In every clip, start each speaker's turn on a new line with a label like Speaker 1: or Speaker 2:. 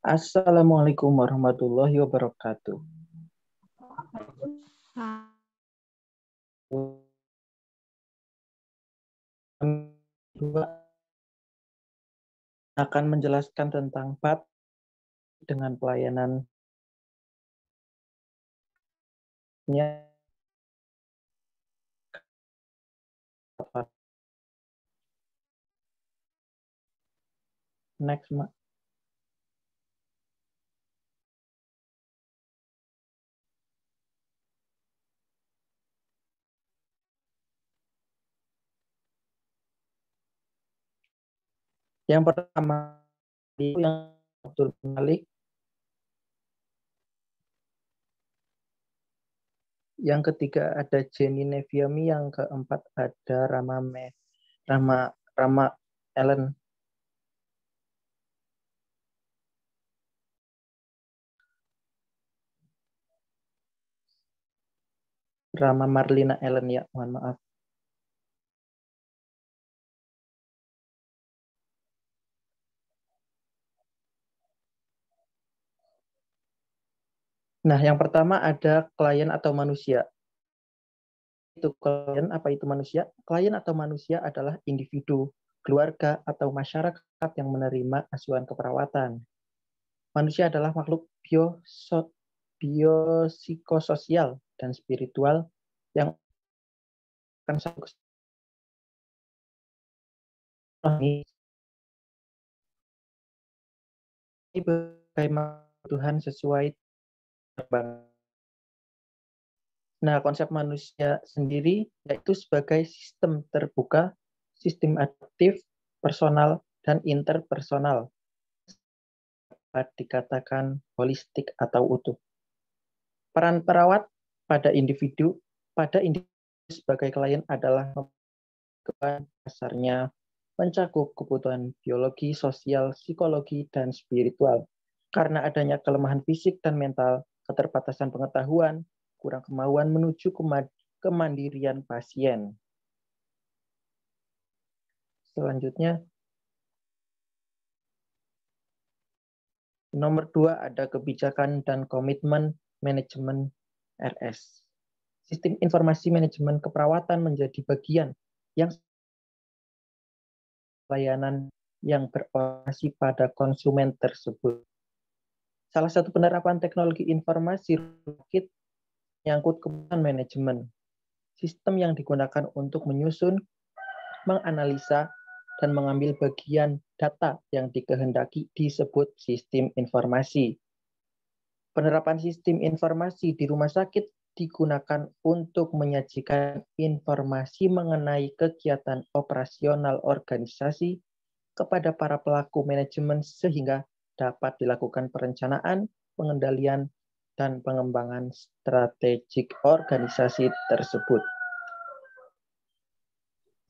Speaker 1: Assalamualaikum warahmatullahi wabarakatuh. Kami akan menjelaskan tentang BAT dengan pelayanannya. Next, Mak. Yang pertama yang Abdul Malik, yang ketiga ada Jenny Neviami, yang keempat ada Rama Ellen. Rama Marlina Ellen, ya, mohon maaf. Nah, yang pertama ada klien atau manusia. Itu klien, apa itu manusia? Klien atau manusia adalah individu, keluarga, atau masyarakat yang menerima asuhan keperawatan. Manusia adalah makhluk biopsikososial dan spiritual yang akan satu bagaimana Tuhan sesuai terbang. Nah, konsep manusia sendiri yaitu sebagai sistem terbuka, sistem adaptif, personal, dan interpersonal. Dapat dikatakan holistik atau utuh. Peran perawat pada individu sebagai klien adalah dasarnya mencakup kebutuhan biologi, sosial, psikologi, dan spiritual. Karena adanya kelemahan fisik dan mental, keterbatasan pengetahuan, kurang kemauan menuju kemandirian pasien. Selanjutnya, nomor 2 ada kebijakan dan komitmen manajemen RS. Sistem informasi manajemen keperawatan menjadi bagian yang layanan yang berorientasi pada konsumen tersebut. Salah satu penerapan teknologi informasi rumah menyangkut kebutuhan manajemen. Sistem yang digunakan untuk menyusun, menganalisa, dan mengambil bagian data yang dikehendaki disebut sistem informasi. Penerapan sistem informasi di rumah sakit digunakan untuk menyajikan informasi mengenai kegiatan operasional organisasi kepada para pelaku manajemen sehingga dapat dilakukan perencanaan, pengendalian, dan pengembangan strategik organisasi tersebut.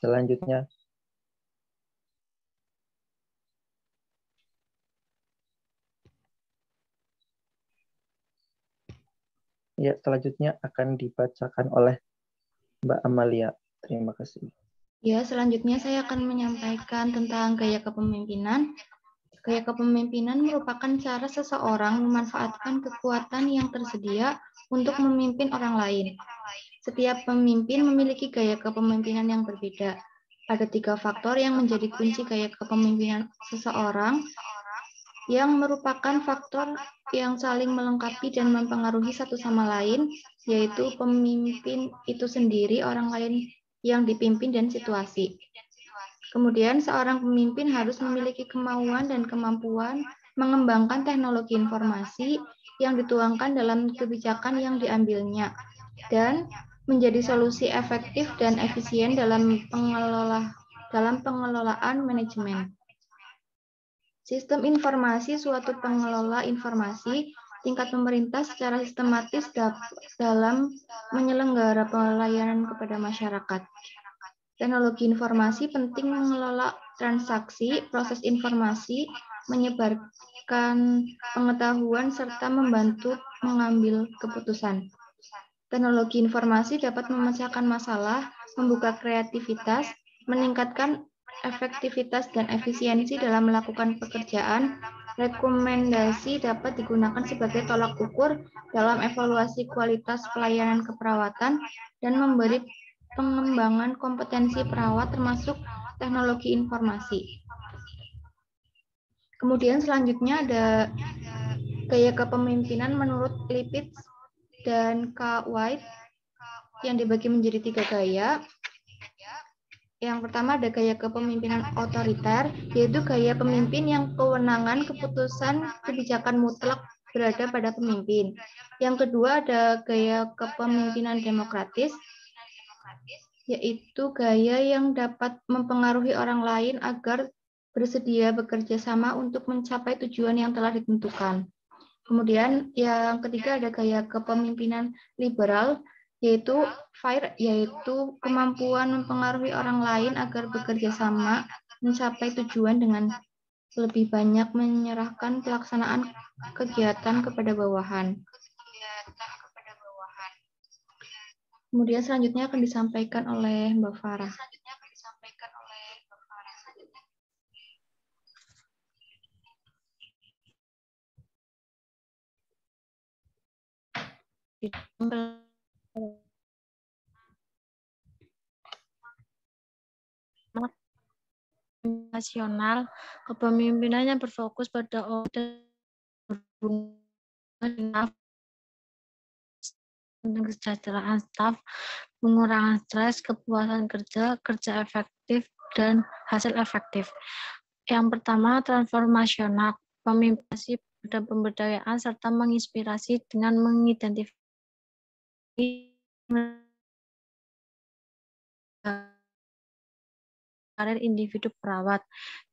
Speaker 1: Selanjutnya, selanjutnya akan dibacakan oleh Mbak Amalia. Terima kasih.
Speaker 2: Ya, selanjutnya saya akan menyampaikan tentang gaya kepemimpinan. Gaya kepemimpinan merupakan cara seseorang memanfaatkan kekuatan yang tersedia untuk memimpin orang lain. Setiap pemimpin memiliki gaya kepemimpinan yang berbeda. Ada 3 faktor yang menjadi kunci gaya kepemimpinan seseorang, yang merupakan faktor yang saling melengkapi dan mempengaruhi satu sama lain, yaitu pemimpin itu sendiri, orang lain yang dipimpin, dan situasi. Kemudian, seorang pemimpin harus memiliki kemauan dan kemampuan mengembangkan teknologi informasi yang dituangkan dalam kebijakan yang diambilnya, dan menjadi solusi efektif dan efisien dalam pengelolaan manajemen. Sistem informasi suatu pengelola informasi tingkat pemerintah secara sistematis dalam menyelenggara pelayanan kepada masyarakat. Teknologi informasi penting mengelola transaksi, proses informasi, menyebarkan pengetahuan, serta membantu mengambil keputusan. Teknologi informasi dapat memecahkan masalah, membuka kreativitas, meningkatkan efektivitas dan efisiensi dalam melakukan pekerjaan, Rekomendasi dapat digunakan sebagai tolak ukur dalam evaluasi kualitas pelayanan keperawatan dan memberi pengembangan kompetensi perawat termasuk teknologi informasi. Kemudian selanjutnya ada gaya kepemimpinan menurut Lipitz dan K. White yang dibagi menjadi 3 gaya. Yang pertama ada gaya kepemimpinan otoriter, yaitu gaya pemimpin yang kewenangan keputusan kebijakan mutlak berada pada pemimpin. Yang kedua ada gaya kepemimpinan demokratis, yaitu gaya yang dapat mempengaruhi orang lain agar bersedia bekerja sama untuk mencapai tujuan yang telah ditentukan. Kemudian yang ketiga ada gaya kepemimpinan liberal, yaitu FIRE, yaitu kemampuan mempengaruhi orang lain agar bekerja sama mencapai tujuan dengan lebih banyak menyerahkan pelaksanaan kegiatan kepada bawahan. Kemudian selanjutnya akan disampaikan oleh Mbak Farah.
Speaker 3: Nasional, kepemimpinan yang berfokus pada kesejahteraan staf, pengurangan stres, kepuasan kerja, kerja efektif, dan hasil efektif. Yang pertama, transformasional, pemimpin pada pemberdayaan serta menginspirasi dengan mengidentifikasi karir individu perawat.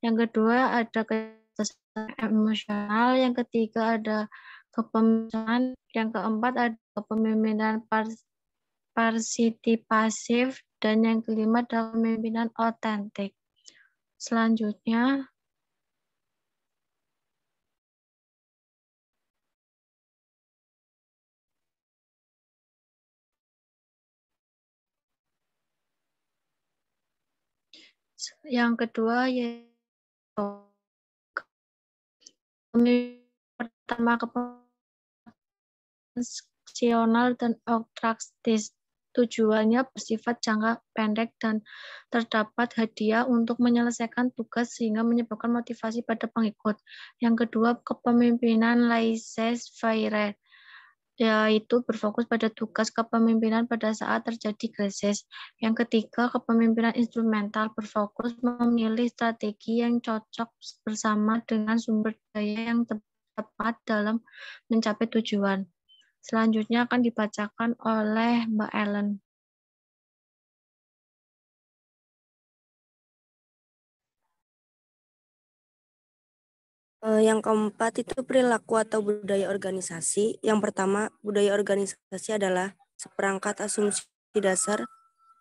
Speaker 3: Yang kedua ada kesehatan emosional, yang ketiga ada kepemimpinan, yang keempat ada kepemimpinan partisipatif, dan yang kelima ada kepemimpinan otentik. Selanjutnya yang kedua yaitu pertama kepemimpinan dan obstruktis. Tujuannya bersifat jangka pendek dan terdapat hadiah untuk menyelesaikan tugas sehingga menyebabkan motivasi pada pengikut. Yang kedua, kepemimpinan laissez-faire, yaitu berfokus pada tugas kepemimpinan pada saat terjadi krisis. Yang ketiga, kepemimpinan instrumental, berfokus memilih strategi yang cocok bersama dengan sumber daya yang tepat dalam mencapai tujuan. Selanjutnya akan dibacakan oleh Mbak Ellen.
Speaker 4: Yang keempat itu perilaku atau budaya organisasi. Yang pertama, budaya organisasi adalah seperangkat asumsi dasar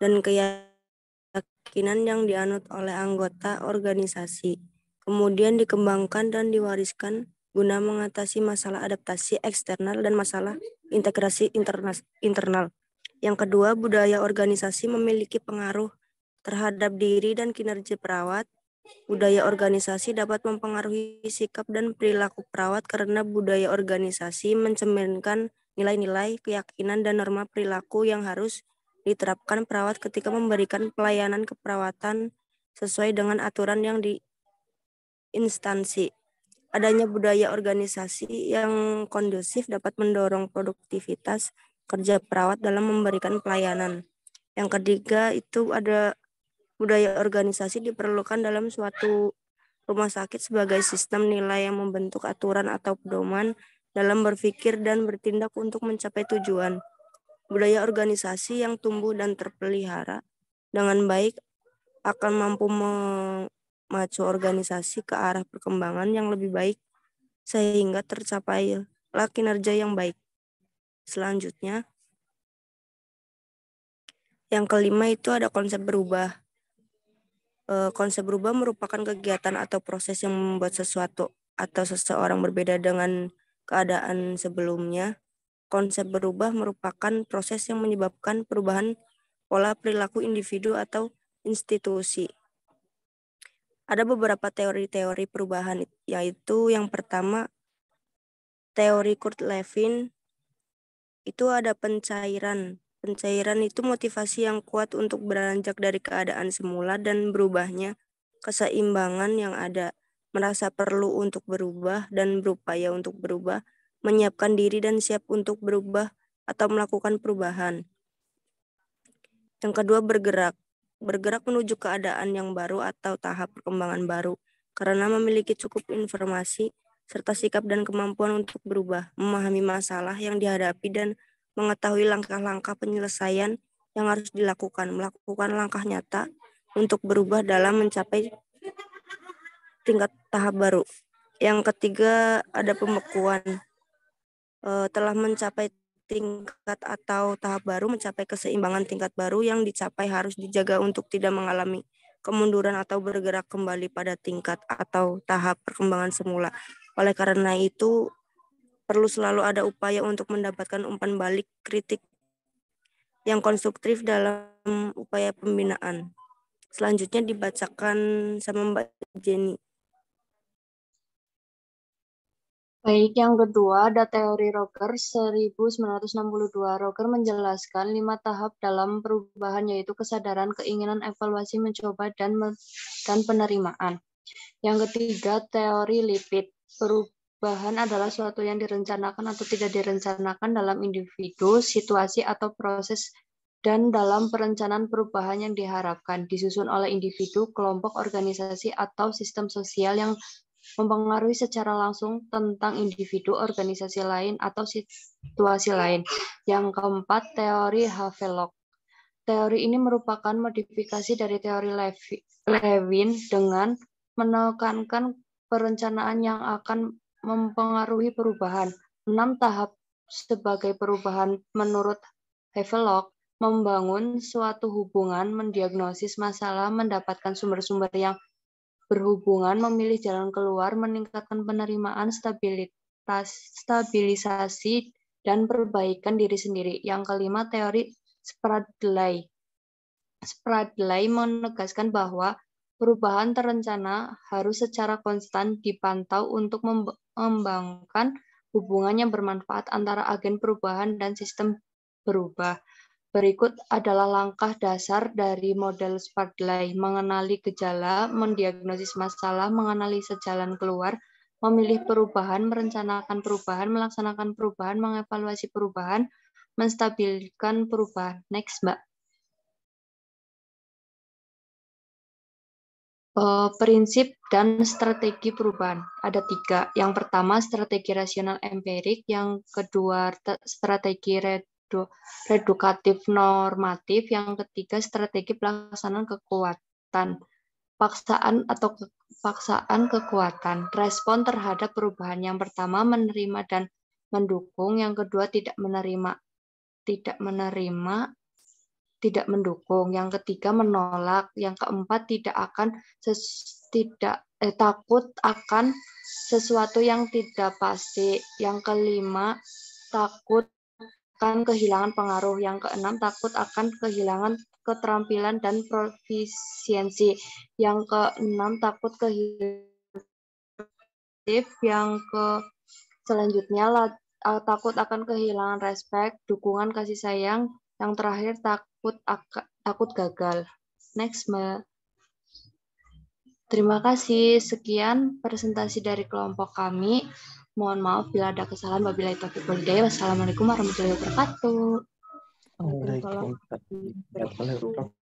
Speaker 4: dan keyakinan yang dianut oleh anggota organisasi. Kemudian dikembangkan dan diwariskan guna mengatasi masalah adaptasi eksternal dan masalah integrasi internal. Yang kedua, budaya organisasi memiliki pengaruh terhadap diri dan kinerja perawat. Budaya organisasi dapat mempengaruhi sikap dan perilaku perawat karena budaya organisasi mencerminkan nilai-nilai, keyakinan, dan norma perilaku yang harus diterapkan perawat ketika memberikan pelayanan keperawatan sesuai dengan aturan yang diinstansi. Adanya budaya organisasi yang kondusif dapat mendorong produktivitas kerja perawat dalam memberikan pelayanan. Yang ketiga itu ada budaya organisasi diperlukan dalam suatu rumah sakit sebagai sistem nilai yang membentuk aturan atau pedoman dalam berpikir dan bertindak untuk mencapai tujuan. Budaya organisasi yang tumbuh dan terpelihara dengan baik akan mampu memacu organisasi ke arah perkembangan yang lebih baik sehingga tercapailah kinerja yang baik. Selanjutnya, yang kelima itu ada konsep berubah. Konsep berubah merupakan kegiatan atau proses yang membuat sesuatu atau seseorang berbeda dengan keadaan sebelumnya. Konsep berubah merupakan proses yang menyebabkan perubahan pola perilaku individu atau institusi. Ada beberapa teori-teori perubahan, yaitu yang pertama teori Kurt Lewin, itu ada pencairan. Pencairan itu motivasi yang kuat untuk beranjak dari keadaan semula dan berubahnya keseimbangan yang ada, merasa perlu untuk berubah dan berupaya untuk berubah, menyiapkan diri dan siap untuk berubah atau melakukan perubahan. Yang kedua, bergerak. Bergerak menuju keadaan yang baru atau tahap perkembangan baru, karena memiliki cukup informasi serta sikap dan kemampuan untuk berubah, memahami masalah yang dihadapi dan mengetahui langkah-langkah penyelesaian yang harus dilakukan, melakukan langkah nyata untuk berubah dalam mencapai tingkat tahap baru. Yang ketiga, ada pembekuan. Telah mencapai tingkat atau tahap baru, mencapai keseimbangan tingkat baru yang dicapai harus dijaga untuk tidak mengalami kemunduran atau bergerak kembali pada tingkat atau tahap perkembangan semula. Oleh karena itu, perlu selalu ada upaya untuk mendapatkan umpan balik kritik yang konstruktif dalam upaya pembinaan. Selanjutnya dibacakan sama Mbak Jenny.
Speaker 3: Baik, yang kedua ada teori Roger 1962. Roger menjelaskan 5 tahap dalam perubahan, yaitu kesadaran, keinginan, evaluasi, mencoba, dan penerimaan. Yang ketiga, teori lipid. Perubahan adalah suatu yang direncanakan atau tidak direncanakan dalam individu, situasi, atau proses, dan dalam perencanaan perubahan yang diharapkan, disusun oleh individu, kelompok, organisasi, atau sistem sosial yang mempengaruhi secara langsung tentang individu, organisasi lain, atau situasi lain. Yang keempat, teori Havelock. Teori ini merupakan modifikasi dari teori Lewin dengan menekankan perencanaan yang akan mempengaruhi perubahan. 6 tahap sebagai perubahan menurut Havelock: membangun suatu hubungan, mendiagnosis masalah, mendapatkan sumber-sumber yang berhubungan, memilih jalan keluar, meningkatkan penerimaan, stabilisasi, dan perbaikan diri sendiri. Yang kelima, teori Spradley. Spradley menegaskan bahwa perubahan terencana harus secara konstan dipantau untuk mengembangkan hubungan yang bermanfaat antara agen perubahan dan sistem berubah. Berikut adalah langkah dasar dari model Spradley: mengenali gejala, mendiagnosis masalah, menganalisa jalan keluar, memilih perubahan, merencanakan perubahan, melaksanakan perubahan, mengevaluasi perubahan, menstabilkan perubahan. Next, Mbak. Prinsip dan strategi perubahan. Ada 3. Yang pertama, strategi rasional empirik. Yang kedua, strategi redukatif normatif. Yang ketiga, strategi pelaksanaan kekuatan. Paksaan kekuatan. Respon terhadap perubahan. Yang pertama, menerima dan mendukung. Yang kedua, tidak mendukung. Yang ketiga, menolak. Yang keempat, takut akan sesuatu yang tidak pasti. Yang kelima, takut akan kehilangan pengaruh. Yang keenam, takut akan kehilangan keterampilan dan profisiensi. Yang keenam, takut kehilangan. Yang selanjutnya, takut akan kehilangan respek, dukungan, kasih sayang. Yang terakhir, takut gagal. Next, Mbak. Terima kasih. Sekian presentasi dari kelompok kami. Mohon maaf bila ada kesalahan. Wabillahi taufiq wal hidayah. Wassalamualaikum warahmatullahi wabarakatuh.
Speaker 1: Waalaikumsalam warahmatullahi wabarakatuh.